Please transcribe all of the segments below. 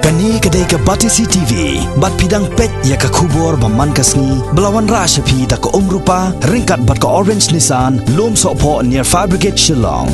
Kani kedai ke Batisi TV, bat pidang pet ya ke kubur baman kasni, belawan rashapi da ke rupa, ringkat bat ke Orange Nissan, lom sokpo near Fire Brigade Shillong.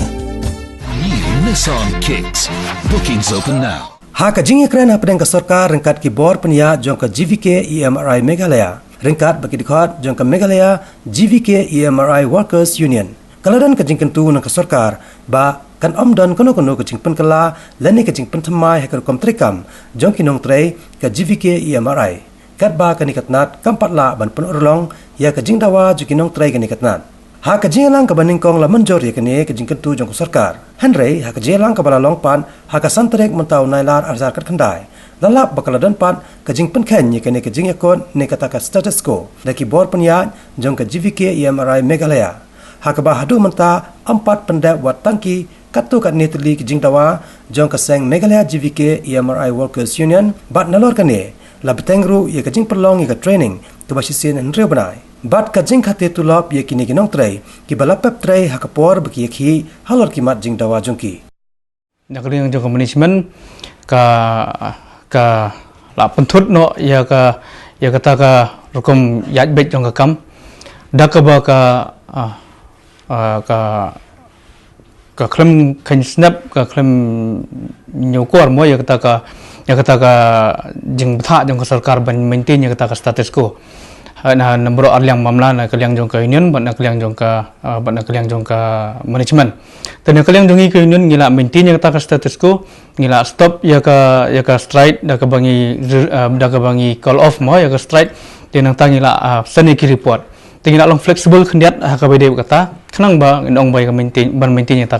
New Nissan Kicks. Bookings open now. Hak jing ekran pedang ke sarkar ringkat ki bor penia jong ke GVK EMRI Meghalaya. Ringkat bagi dikhat jong ke Meghalaya GVK EMRI Workers Union. Kaladan ke jing kentu nang ke sarkar ba kan omdan kono-kono ke jing penkala lani ke jing pentamai hekar kom trikam jong ki nong trei ke GVK EMRI. Kat ba kan ikatnat kampat la ban penurlong ya ke jing dawa juki nong trei kan ikatnat. Ha ke jing lang ke baningkong la menjor ya kene ke jing kentu jong ke sarkar. Henry ha ke jing lang ke balalong pan ha ke santrek mentau nailar arzar kat kendai. Lalap bakaladan pan ke jing penken ya kene ke jing yakon ne kata ka status quo daki bor penya jong ke GVK EMRI Meghalaya. Hak bahadu menta empat pendek buat tangki katu kat neteli ke jing dawa jong ke seng Meghalaya GVK EMRI Workers Union bat nalor kane la betengru ye ke jing perlong ye ke training tu basisin enreu benai bat ke jing khate tulop ye kini ginong trei ki balapep trei hak por beki ki halor kimat jing dawa jongki nakring jong ke management ka la pentut no ya kata ka rukum yat bet jong ke kam dak ba ka klem kan snap ka klem nyokor mo ya kata ka jing betha jong ka sarkar ban maintain ya kata ka status quo na nombor arliang mamla na kaliang jong ka union ban na kaliang jong ka management tan kaliang jong ka union ngila maintain ya kata ka status quo ngila stop ya ka strike da ka bangi call off mo ya ka strike tenang tangila sani ki report tinggal long flexible kendiat hak bede kata kenang ba ndong bai ka maintain ya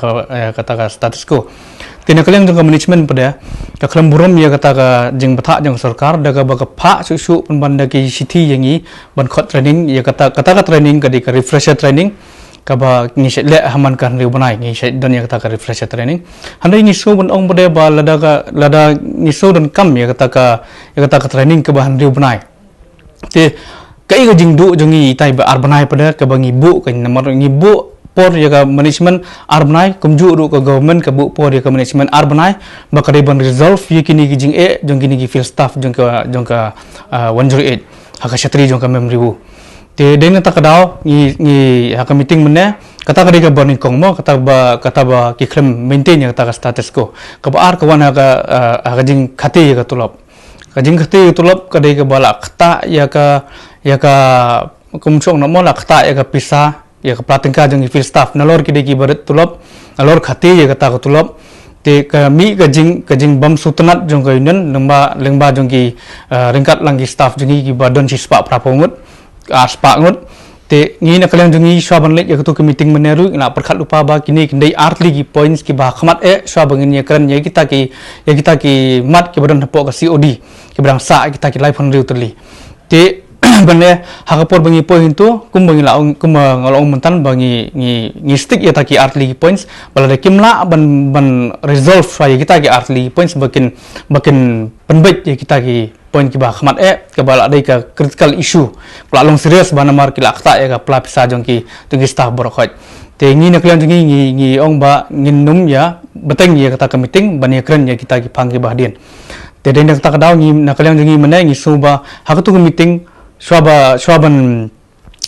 kata ka status quo tina kaliang jong ka management pada ka kelam burom ya kata ka jing betha jong sarkar da ka ba ka pha susu penbanda ki city yangi ban khot training ya kata ka training ka di ka refresher training ka ba ni set le haman kan riu banai ni set dan ya kata ka refresher training handai ni so ban ong pada ba lada ni so dan kam ya kata ka training ka ba riu banai te kai ko jingdu jongi tai ba arbanai pada ke bangi bu ke nomor ngibu por ya ka management arbanai kumju ru ke government ke bu por ya ka management arbanai ba ka ban resolve ye kini ki jing e jong kini ki field staff jong ka 108 haka shatri jong ka memory bu te den ta ka daw ni haka meeting menne kata ka ban kong mo kata ba ki klem maintain ya ta ka status quo ka ba ar ka wana ka jing khati ya ka tulop kajing khati tulop kadai ke bala khata ya ka kumchong namo la khata ya ka pisa ya ka platingka jong field staff nalor ki deki barat tulop nalor khati ya ka tulop te ka mi kajing bam sutanat jong ka union lengba jong ki ringkat langki staff jong ki badon sispa prapongut aspa ngut te ngi na kalian jong swaban lek ya ka to meeting meneru na perkhat lupa ba kini kendai artli ki points ki ba khamat swabangin ya kran ya kita ki mat ki badon hapok ka COD ki berang sa kita ki live on real terli te bane hakapor bangi point tu kum bangi laung kum ngolong mentan bangi ngi stick ya taki artli points balada kimla ban resolve ya kita ki artli points bakin penbait ya kita ki point ki ba khamat ke bala dai ka critical issue pla long serious bana mar ki lakta ya ka pla pisa jong ki tungi staff borokhat te ngi na klian ngi ong ba ngin num ya beteng ya kata ka meeting bani kren ya kita ki phang ki bahdien te den tak daw ngi na klian ngi mena ngi suba hakatu meeting swaban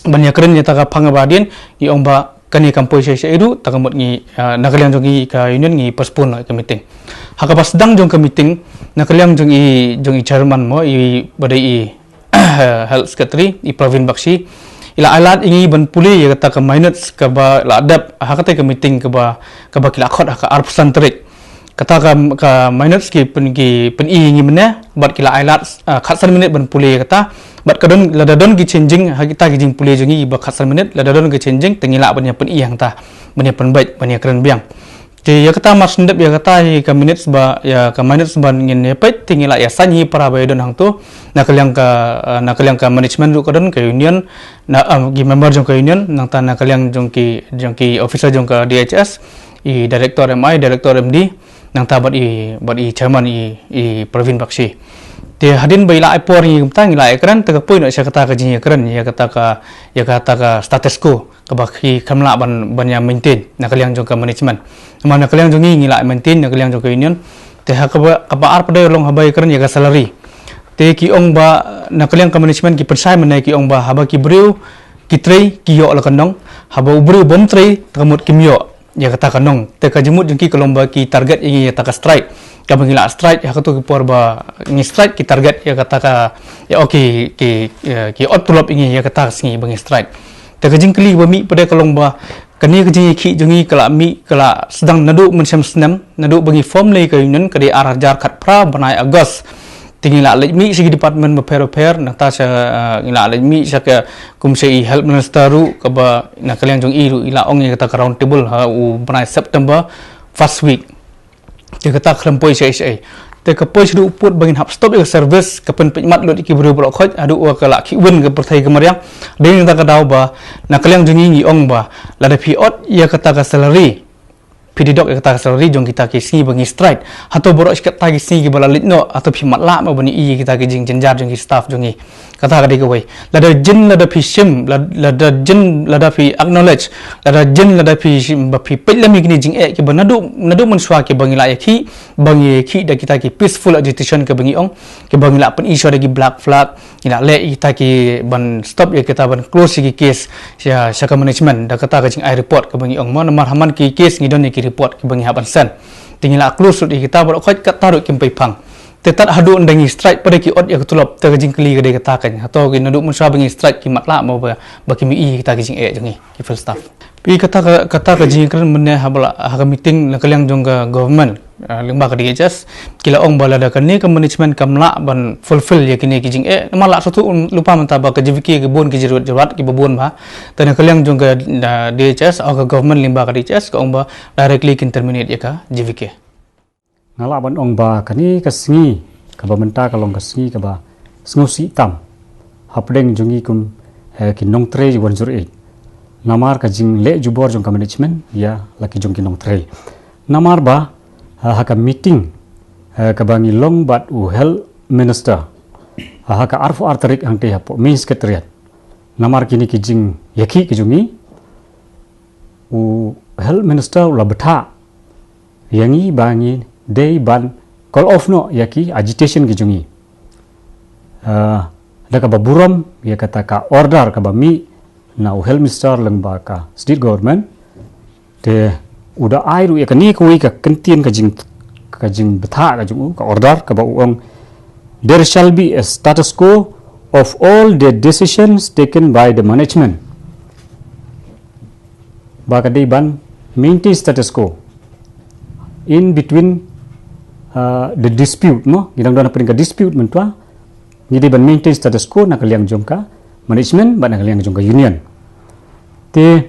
bani kren ya ta ka phang bahdien ngi ong ba kani kampoi se edu takamot ngi nakaliang jong ka union ngi postpone ka meeting haka pas dang jong ka meeting nakaliang jong i chairman mo i badai health secretary i Pravin Bakshi ila alat ingi ban puli ya kata ka minutes ka ba la adap hakate ka meeting ka ba kila khot ka arpsan terik kata ka minutes ki pen i ngi mena bat kila alat khatsan minute ban puli kata bat kadon ladadon ki changing hakita ki jing puli jongi ba khatsan minute ladadon ki changing tengila banya pen i yang ta banya pen bait banya keren biang te ya kata mas ndep ya kata ka minutes ba ya ka minutes ban ngin ne pait tengila ya sanyi para ba don hang tu na kaliang ka management ru kadon ka union na gi member jong ka union nang ta na kaliang jong ki officer jong ka DHS i director MI director MD nang ta bat i chairman i Pravin Bakshi te hadin baila ipor ni tang ila ekran ta poi no sia kata ka jing ekran ya kata ka status quo ka bakhi kamla ban ya maintain na kaliang jong ka management mana kaliang jong ngila maintain na kaliang jong ka union te kaba ar pada long habai keren ya salary te ki ong ba nakaliang ka management ki pensai menai ki ong ba haba ki breu ki trei ki yo la kanong haba breu bom trei tamut kim yo ya kata kanong te ka jemut jengki kalomba ki target ini ya taka strike ka bangila strike ya katu ki por ba ngi strike ki target ya kata ka ya okay ki ot tulop ini ya kata singi bangi strike te ka jengkli ba mi pada kalomba kani ka jingi ki jungi kala mi kala sedang nadu mensem senam nadu bangi form lei ka union ka di arah jar khat pra banai agos tingila mi sigi department repair nata sa ila mi sa ka kumsei help minister ru ka ba na kalian jong iru ila ong kata ka round table ha u banai September first week te kata krempoi sai te ka poi ru put bangin hap stop ya service ka pen pejmat lo ki buru bro khoj adu wa kala ki wen ka perthai ka mariang de ta ka daw ba na kalian jong ngi ong ba la da pi ot ya kata ka salary pididok kata salary jong kita ki singi bangi strike atau borok sikat tagi singi bala litno atau pi matla ma bani i kita ki jing jenjar jong staff jongi kata ka de wei lada jin lada pi sim lada jin lada pi acknowledge lada jin lada pi ba pi pelami kini jing ki banadu mensua ki bangi la ki bangi ki da kita ki peaceful agitation ke bangi ong ki bangi la pen issue da ki black flag ila le kita ki ban stop ya kita ban close ki case ya saka management da kata ka jing ai report ke bangi ong mon marhaman ki case ngidon ki report ki bangi haban sen tingila close di kita borok khoj kat taru kim pai pang tetat hadu ndangi strike pada ki ot ya ketulop te jing kli ke de katakan atau ki nadu mensua bangi strike ki matla mau ba ki mi kita ki jing jongi ki full staff pi kata ka jing kren menne habla ha meeting la kaliang jong ka government lengba ka DHS kila ong bala da kan ni ka management kamla ban fulfill ya kini ki jing mala satu lupa mentaba ka JVK ki bon ki jerat ki babon ba tan kaliang jong ka DHS au ka government lengba ka DHS ka ong ba directly kin terminate ya ka JVK ngala ban ong ba kani kasingi ka ba menta kalong kasingi ka ba sngusi tam hapdeng jungi kum ki nong tre 108 namar ka jing le jubor jong ka management ya laki jong ki nong tre namar ba ha ka meeting ka bangi long bat u health minister ha ka arfu artarik ang te hapo main secretariat namar kini ki jing yaki ki jungi u health minister la betha yangi bangi day ban call off no yaki agitation ki jungi da ka baburam ya kata ka order ka ba mi na u health minister lengba ka state government te uda airu ya kani ko ka kentien ka jing betha ka jungu ka order ka ba uang there shall be a status quo of all the decisions taken by the management ba ka day ban maintain status quo in between the dispute no gidang dona peringkat dispute mentua ngidi ban maintain status quo na kaliang jongka management ban kaliang jongka union te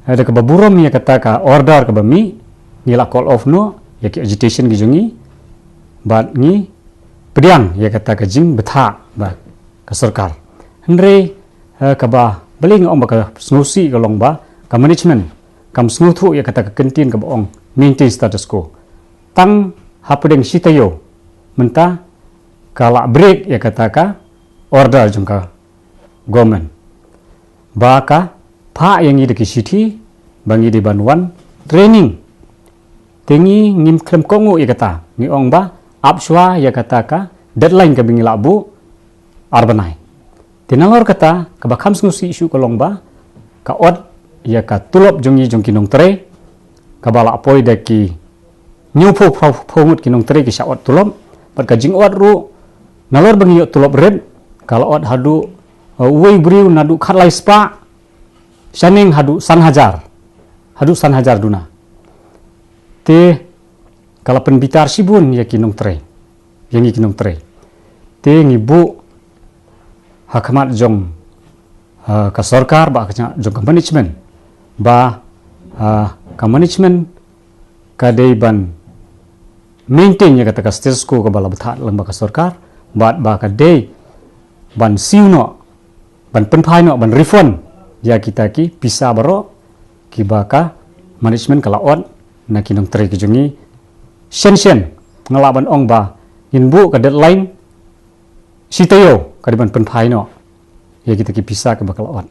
ada ka baburom ya kata ka order ka bami ngila call off no ya ki agitation gi jongi bat ni pediang ya kata ka jing betha ba ka sarkar henre ka ba beling ong ba ka snusi ka long ba ka management kam snuthu ya kata ka kentin ka ong maintain status quo tang hapudeng sitayo menta kala break ya kata ka order jongka government baka pa yang ide ki city bangi di banwan training tengi ngim klem kongo ya kata ni ong ba apswa ya kata ka deadline ka bingi labu arbanai tinalor kata ka bakam snusi isu kolong ba ka od ya ka tulop jongi jongki nong tre ka bala poi daki nyupo phongut kinong tre ki saot tulop pat ka jing od ru nalor bangi tulop red kalau od hadu wei briu nadu khatlai spa shaning hadu sanhajar duna te kalau penbitar sibun ya kinong tre yang kinong tre te ngibu hakamat jong ka sarkar ba ka jong ka management ba ka management ka deiban maintain ya kata ka status quo ka bala betha lembaga sarkar bat ba ka dei ban siuno ban penpai no ban refund ya kita ki pisa baro ki baka management kalaon na kinong tre ki jungi shen ngalaban ong ba inbu ka deadline sitayo ka ban penpai no ya kita ki pisa ka bakalaon